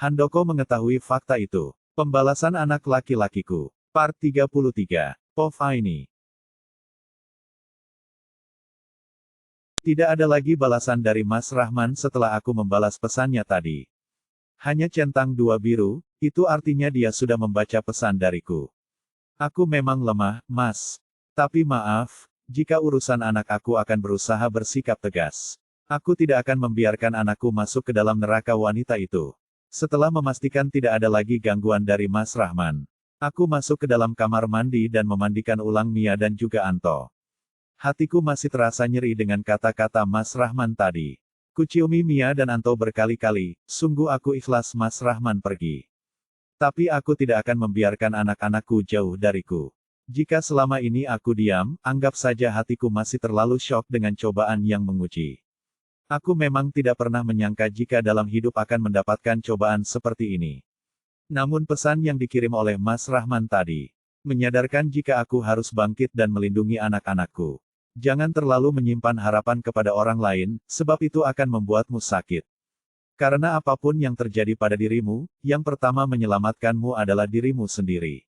Handoko mengetahui fakta itu. Pembalasan anak laki-lakiku. Part 33. Pov Aini. Tidak ada lagi balasan dari Mas Rahman setelah aku membalas pesannya tadi. Hanya centang 2 biru, itu artinya dia sudah membaca pesan dariku. Aku memang lemah, Mas. Tapi maaf, jika urusan anak aku akan berusaha bersikap tegas. Aku tidak akan membiarkan anakku masuk ke dalam neraka wanita itu. Setelah memastikan tidak ada lagi gangguan dari Mas Rahman, aku masuk ke dalam kamar mandi dan memandikan ulang Mia dan juga Anto. Hatiku masih terasa nyeri dengan kata-kata Mas Rahman tadi. Kuciumi Mia dan Anto berkali-kali, sungguh aku ikhlas Mas Rahman pergi. Tapi aku tidak akan membiarkan anak-anakku jauh dariku. Jika selama ini aku diam, anggap saja hatiku masih terlalu syok dengan cobaan yang menguji. Aku memang tidak pernah menyangka jika dalam hidup akan mendapatkan cobaan seperti ini. Namun pesan yang dikirim oleh Mas Rahman tadi, menyadarkan jika aku harus bangkit dan melindungi anak-anakku. Jangan terlalu menyimpan harapan kepada orang lain, sebab itu akan membuatmu sakit. Karena apapun yang terjadi pada dirimu, yang pertama menyelamatkanmu adalah dirimu sendiri.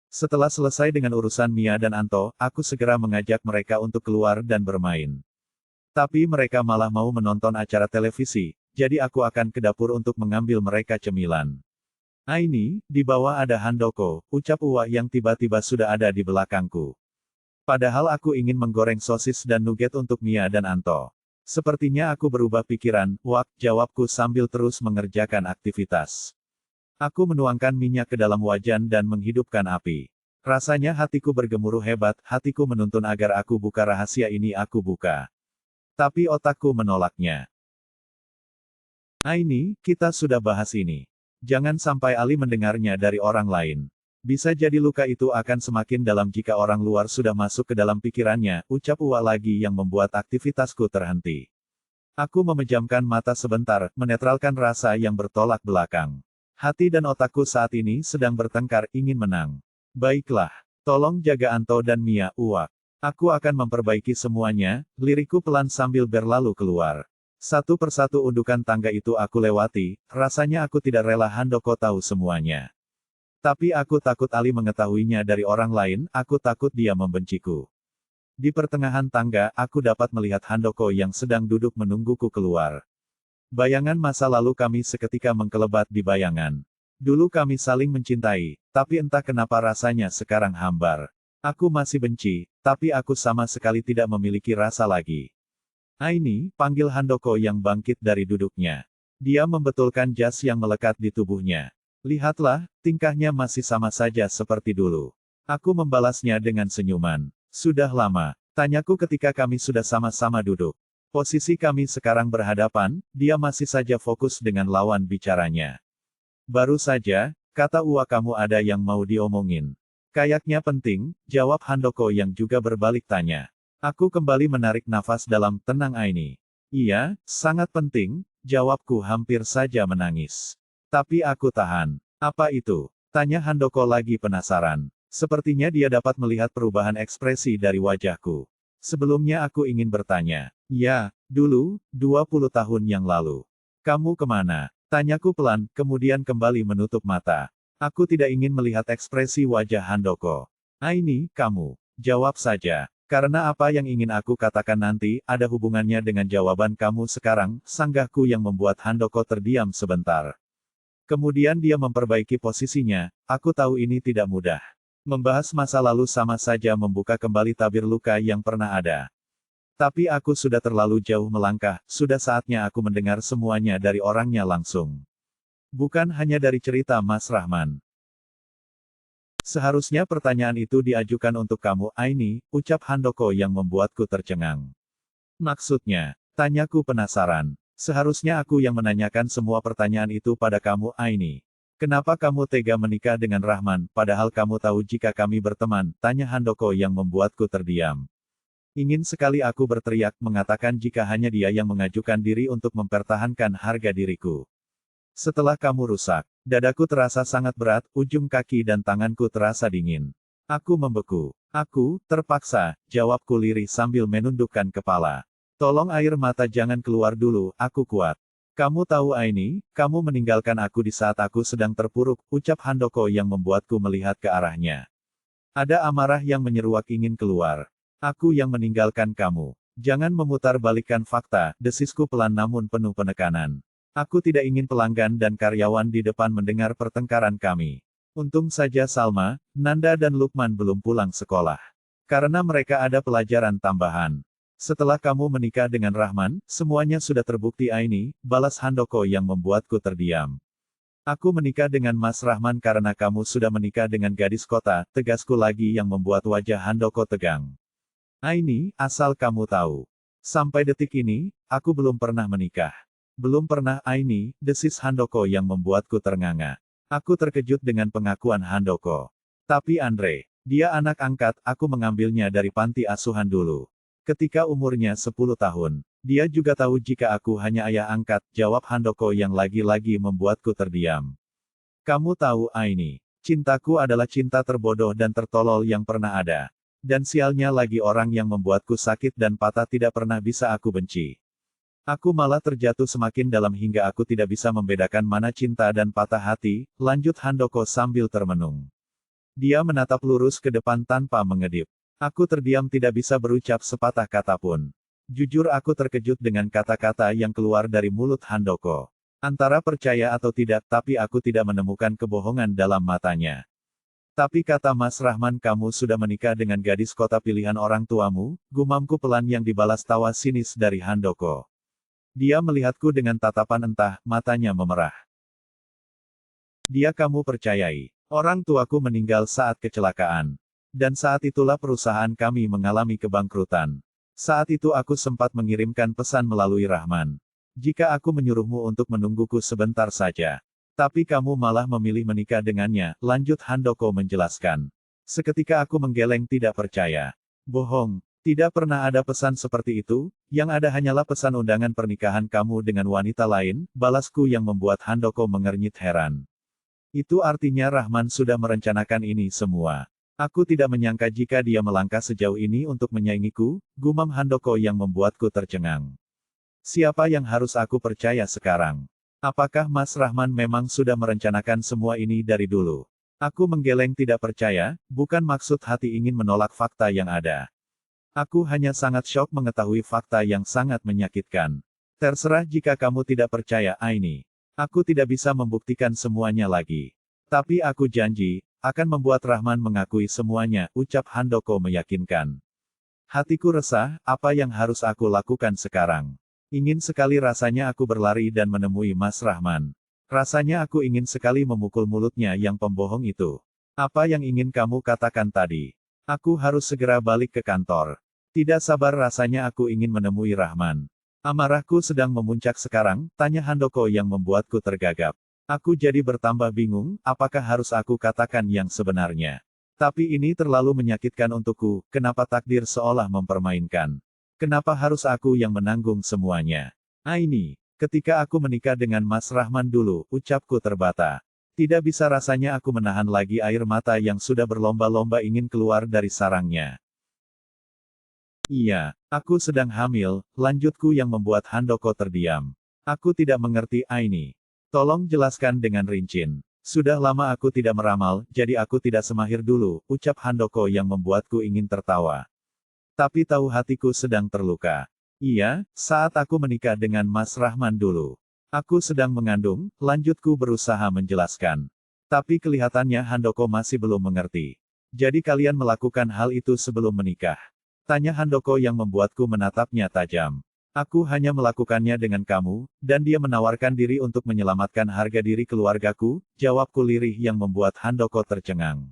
Setelah selesai dengan urusan Mia dan Anto, aku segera mengajak mereka untuk keluar dan bermain. Tapi mereka malah mau menonton acara televisi, jadi aku akan ke dapur untuk mengambil mereka cemilan. Aini, di bawah ada Handoko, ucap Uwa yang tiba-tiba sudah ada di belakangku. Padahal aku ingin menggoreng sosis dan nugget untuk Mia dan Anto. Sepertinya aku berubah pikiran, Wak, jawabku sambil terus mengerjakan aktivitas. Aku menuangkan minyak ke dalam wajan dan menghidupkan api. Rasanya hatiku bergemuruh hebat, hatiku menuntun agar aku buka rahasia ini aku buka. Tapi otakku menolaknya. Aini, kita sudah bahas ini. Jangan sampai Ali mendengarnya dari orang lain. Bisa jadi luka itu akan semakin dalam jika orang luar sudah masuk ke dalam pikirannya, ucap Uwa lagi yang membuat aktivitasku terhenti. Aku memejamkan mata sebentar, menetralkan rasa yang bertolak belakang. Hati dan otakku saat ini sedang bertengkar, ingin menang. Baiklah, tolong jaga Anto dan Mia, Uwa. Aku akan memperbaiki semuanya, lirikku pelan sambil berlalu keluar. Satu persatu undukan tangga itu aku lewati, rasanya aku tidak rela Handoko tahu semuanya. Tapi aku takut Ali mengetahuinya dari orang lain, aku takut dia membenciku. Di pertengahan tangga, aku dapat melihat Handoko yang sedang duduk menungguku keluar. Bayangan masa lalu kami seketika mengkelebat di bayangan. Dulu kami saling mencintai, tapi entah kenapa rasanya sekarang hambar. Aku masih benci, tapi aku sama sekali tidak memiliki rasa lagi. Aini, panggil Handoko yang bangkit dari duduknya. Dia membetulkan jas yang melekat di tubuhnya. Lihatlah, tingkahnya masih sama saja seperti dulu. Aku membalasnya dengan senyuman. Sudah lama, tanyaku ketika kami sudah sama-sama duduk. Posisi kami sekarang berhadapan, dia masih saja fokus dengan lawan bicaranya. Baru saja, kata Uwa kamu ada yang mau diomongin. Kayaknya penting, jawab Handoko yang juga berbalik tanya. Aku kembali menarik nafas dalam, tenang Aini. Iya, sangat penting, jawabku hampir saja menangis. Tapi aku tahan. Apa itu? Tanya Handoko lagi penasaran. Sepertinya dia dapat melihat perubahan ekspresi dari wajahku. Sebelumnya aku ingin bertanya. Ya, dulu, 20 tahun yang lalu. Kamu kemana? Tanyaku pelan, kemudian kembali menutup mata. Aku tidak ingin melihat ekspresi wajah Handoko. Aini, kamu. Jawab saja. Karena apa yang ingin aku katakan nanti, ada hubungannya dengan jawaban kamu sekarang, sanggahku yang membuat Handoko terdiam sebentar. Kemudian dia memperbaiki posisinya, aku tahu ini tidak mudah. Membahas masa lalu sama saja membuka kembali tabir luka yang pernah ada. Tapi aku sudah terlalu jauh melangkah, sudah saatnya aku mendengar semuanya dari orangnya langsung. Bukan hanya dari cerita Mas Rahman. Seharusnya pertanyaan itu diajukan untuk kamu, Aini, ucap Handoko yang membuatku tercengang. Maksudnya, tanyaku penasaran. Seharusnya aku yang menanyakan semua pertanyaan itu pada kamu, Aini. Kenapa kamu tega menikah dengan Rahman, padahal kamu tahu jika kami berteman, tanya Handoko yang membuatku terdiam. Ingin sekali aku berteriak, mengatakan jika hanya dia yang mengajukan diri untuk mempertahankan harga diriku. Setelah kamu rusak, dadaku terasa sangat berat, ujung kaki dan tanganku terasa dingin. Aku membeku. Aku, terpaksa, jawabku lirih sambil menundukkan kepala. Tolong air mata jangan keluar dulu, aku kuat. Kamu tahu Aini, kamu meninggalkan aku di saat aku sedang terpuruk, ucap Handoko yang membuatku melihat ke arahnya. Ada amarah yang menyeruak ingin keluar. Aku yang meninggalkan kamu. Jangan memutarbalikkan fakta, desisku pelan namun penuh penekanan. Aku tidak ingin pelanggan dan karyawan di depan mendengar pertengkaran kami. Untung saja Salma, Nanda dan Lukman belum pulang sekolah. Karena mereka ada pelajaran tambahan. Setelah kamu menikah dengan Rahman, semuanya sudah terbukti Aini, balas Handoko yang membuatku terdiam. Aku menikah dengan Mas Rahman karena kamu sudah menikah dengan gadis kota, tegasku lagi yang membuat wajah Handoko tegang. Aini, asal kamu tahu. Sampai detik ini, aku belum pernah menikah. Belum pernah Aini, desis Handoko yang membuatku ternganga. Aku terkejut dengan pengakuan Handoko. Tapi Andre, dia anak angkat, aku mengambilnya dari panti asuhan dulu. Ketika umurnya 10 tahun, dia juga tahu jika aku hanya ayah angkat, jawab Handoko yang lagi-lagi membuatku terdiam. Kamu tahu Aini, cintaku adalah cinta terbodoh dan tertolol yang pernah ada. Dan sialnya lagi orang yang membuatku sakit dan patah tidak pernah bisa aku benci. Aku malah terjatuh semakin dalam hingga aku tidak bisa membedakan mana cinta dan patah hati, lanjut Handoko sambil termenung. Dia menatap lurus ke depan tanpa mengedip. Aku terdiam tidak bisa berucap sepatah kata pun. Jujur aku terkejut dengan kata-kata yang keluar dari mulut Handoko. Antara percaya atau tidak, tapi aku tidak menemukan kebohongan dalam matanya. Tapi kata Mas Rahman kamu sudah menikah dengan gadis kota pilihan orang tuamu, gumamku pelan yang dibalas tawa sinis dari Handoko. Dia melihatku dengan tatapan entah, matanya memerah. Dia kamu percayai. Orang tuaku meninggal saat kecelakaan. Dan saat itulah perusahaan kami mengalami kebangkrutan. Saat itu aku sempat mengirimkan pesan melalui Rahman. Jika aku menyuruhmu untuk menungguku sebentar saja. Tapi kamu malah memilih menikah dengannya, lanjut Handoko menjelaskan. Seketika aku menggeleng tidak percaya. Bohong, tidak pernah ada pesan seperti itu, yang ada hanyalah pesan undangan pernikahan kamu dengan wanita lain, balasku yang membuat Handoko mengernyit heran. Itu artinya Rahman sudah merencanakan ini semua. Aku tidak menyangka jika dia melangkah sejauh ini untuk menyaingiku, gumam Handoko yang membuatku tercengang. Siapa yang harus aku percaya sekarang? Apakah Mas Rahman memang sudah merencanakan semua ini dari dulu? Aku menggeleng tidak percaya, bukan maksud hati ingin menolak fakta yang ada. Aku hanya sangat syok mengetahui fakta yang sangat menyakitkan. Terserah jika kamu tidak percaya Aini. Aku tidak bisa membuktikan semuanya lagi. Tapi aku janji, akan membuat Rahman mengakui semuanya, ucap Handoko meyakinkan. Hatiku resah, apa yang harus aku lakukan sekarang? Ingin sekali rasanya aku berlari dan menemui Mas Rahman. Rasanya aku ingin sekali memukul mulutnya yang pembohong itu. Apa yang ingin kamu katakan tadi? Aku harus segera balik ke kantor. Tidak sabar rasanya aku ingin menemui Rahman. Amarahku sedang memuncak sekarang, tanya Handoko yang membuatku tergagap. Aku jadi bertambah bingung, apakah harus aku katakan yang sebenarnya. Tapi ini terlalu menyakitkan untukku, kenapa takdir seolah mempermainkan. Kenapa harus aku yang menanggung semuanya? Aini, ketika aku menikah dengan Mas Rahman dulu, ucapku terbata. Tidak bisa rasanya aku menahan lagi air mata yang sudah berlomba-lomba ingin keluar dari sarangnya. Iya, aku sedang hamil, lanjutku yang membuat Handoko terdiam. Aku tidak mengerti Aini. Tolong jelaskan dengan rinci. Sudah lama aku tidak meramal, jadi aku tidak semahir dulu, ucap Handoko yang membuatku ingin tertawa. Tapi tahu hatiku sedang terluka. Iya, saat aku menikah dengan Mas Rahman dulu. Aku sedang mengandung, lanjutku berusaha menjelaskan. Tapi kelihatannya Handoko masih belum mengerti. Jadi kalian melakukan hal itu sebelum menikah? Tanya Handoko yang membuatku menatapnya tajam. Aku hanya melakukannya dengan kamu, dan dia menawarkan diri untuk menyelamatkan harga diri keluargaku, jawabku lirih yang membuat Handoko tercengang.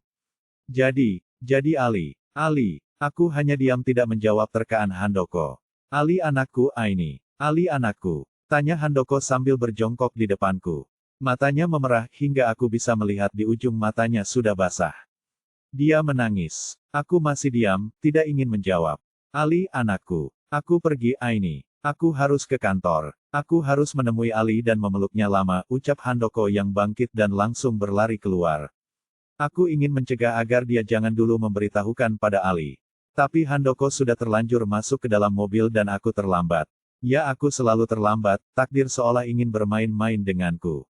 Jadi Ali, aku hanya diam tidak menjawab terkaan Handoko. Ali anakku Aini, Ali anakku, tanya Handoko sambil berjongkok di depanku. Matanya memerah hingga aku bisa melihat di ujung matanya sudah basah. Dia menangis. Aku masih diam, tidak ingin menjawab. Ali anakku, aku pergi Aini. Aku harus ke kantor. Aku harus menemui Ali dan memeluknya lama, ucap Handoko yang bangkit dan langsung berlari keluar. Aku ingin mencegah agar dia jangan dulu memberitahukan pada Ali. Tapi Handoko sudah terlanjur masuk ke dalam mobil dan aku terlambat. Ya aku selalu terlambat, takdir seolah ingin bermain-main denganku.